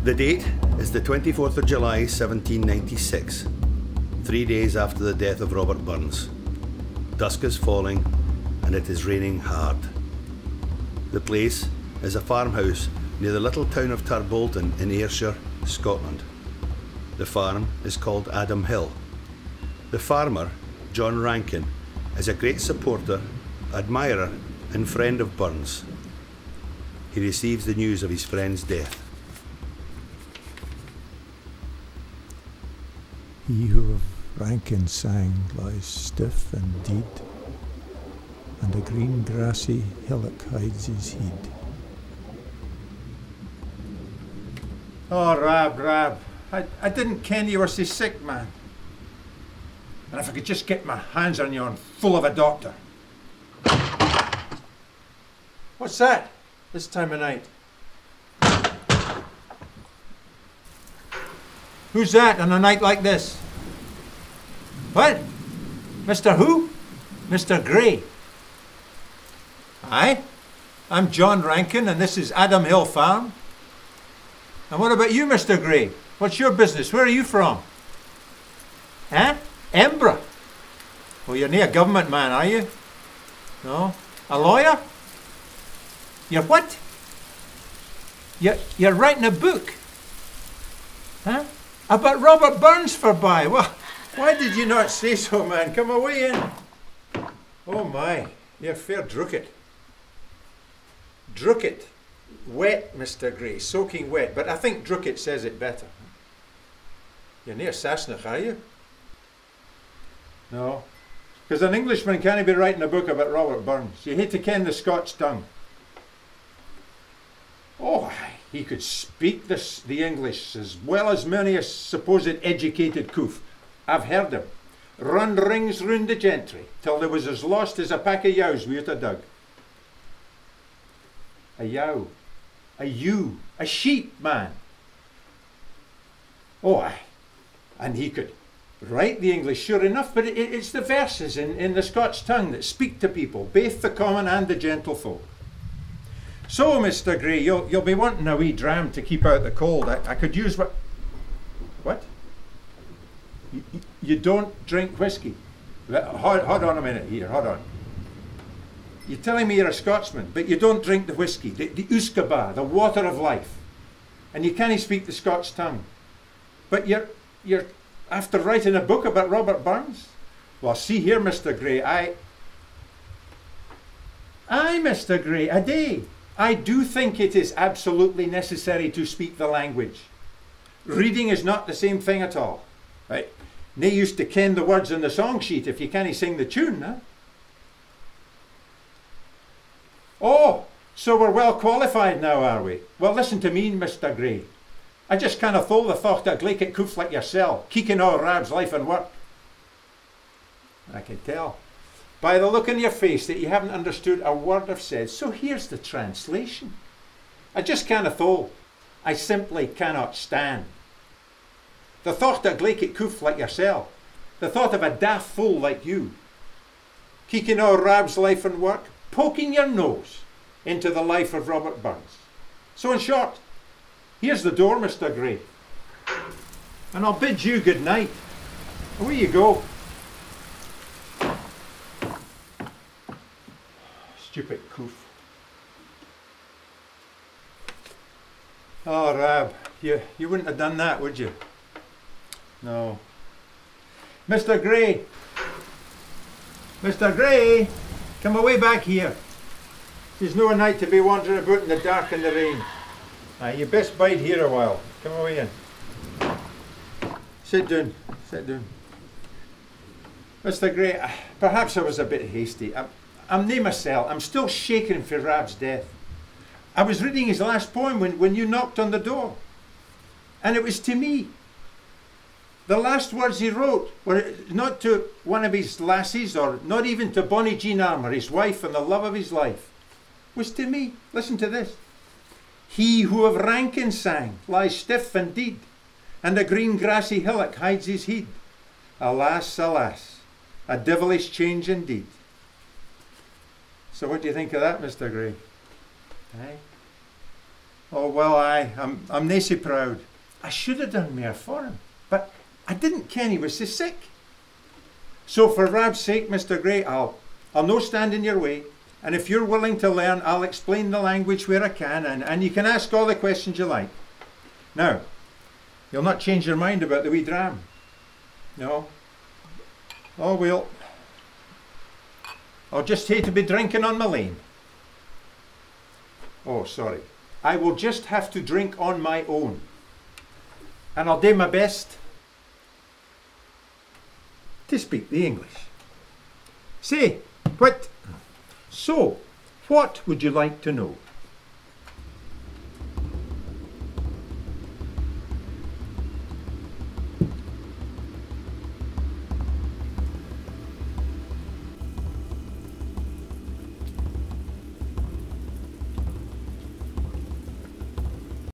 The date is the 24th of July 1796, 3 days after the death of Robert Burns. Dusk is falling and it is raining hard. The place is a farmhouse near the little town of Tarbolton in Ayrshire, Scotland. The farm is called Adam Hill. The farmer, John Rankin, is a great supporter, admirer and friend of Burns. He receives the news of his friend's death. He who of Rankin sang lies stiff and dead, and a green grassy hillock hides his head. Oh, Rab, I didn't ken you were so sick, man. And if I could just get my hands on you, I'm full of a doctor. What's that, this time of night? Who's that on a night like this? What? Mr. Who? Mr. Gray. Aye, I'm John Rankin and this is Adam Hill Farm. And what about you, Mr. Gray? What's your business? Where are you from? Huh? Embra? Well, you're not a government man, are you? No? A lawyer? You're what? You're writing a book? Huh? About Robert Burns forby. Well, why did you not say so, man? Come away in. Oh my, you're fair drucket. Drucket. Wet, Mr. Gray, soaking wet. But I think drucket says it better. You're near Sassenach, are you? No. Because an Englishman can't be writing a book about Robert Burns. You hate to ken the Scots tongue. Oh, he could speak the English as well as many a supposed educated coof. I've heard him. Run rings round the gentry, till they was as lost as a pack of yows without a dug. A yow. A ewe. A sheep, man. Oh, aye. And he could write the English, sure enough, but it's the verses in the Scots tongue that speak to people, both the common and the gentlefolk. So, Mr. Gray, you'll be wanting a wee dram to keep out the cold. I could use what? What? You don't drink whiskey? Hold on a minute here, hold on. You're telling me you're a Scotsman, but you don't drink the whiskey, the usquebaugh, the water of life, and you can't speak the Scots tongue. But you're after writing a book about Robert Burns? Well, see here, Mr. Gray, Aye, Mr. Gray, a day. I do think it is absolutely necessary to speak the language. Reading is not the same thing at all. Right? Nae used to ken the words in the song sheet if you can't sing the tune, huh? Oh, so we're well qualified now, are we? Well, listen to me, Mr. Gray. I just canna thole the thought that glaikit coofs like yoursel, keeking all Rab's life and work. I can tell by the look in your face that you haven't understood a word I've said. So here's the translation. I just canna thole. I simply cannot stand the thought that glaikit coof like yoursel, the thought of a daft fool like you, keeking all Rab's life and work, poking your nose into the life of Robert Burns. So in short, here's the door, Mr. Gray. And I'll bid you good night. Away you go. Stupid coof. Oh, Rab, you wouldn't have done that, would you? No. Mr. Gray! Mr. Gray! Come away back here. It's no night to be wandering about in the dark and the rain. You best bide here a while. Come away in. Sit down. Sit down. Mr. Gray, perhaps I was a bit hasty. I'm nae mysel. I'm still shaking for Rab's death. I was reading his last poem when you knocked on the door. And it was to me. The last words he wrote were not to one of his lassies, or not even to Bonnie Jean Armour, his wife and the love of his life. It was to me. Listen to this. He who of Rankin sang lies stiff and dead, and a green grassy hillock hides his head. Alas, alas, a devilish change indeed. So what do you think of that, Mr. Gray? Aye? Oh, well, I'm nae so proud. I should have done more for him, but I didn't ken he was so sick. So for Rab's sake, Mr. Gray, I'll no stand in your way, and if you're willing to learn, I'll explain the language where I can, and you can ask all the questions you like. Now, you'll not change your mind about the wee dram? No? Oh, well, I'll just hate to be drinking on my lane. Oh, sorry. I will just have to drink on my own. And I'll do my best to speak the English. Say, what would you like to know?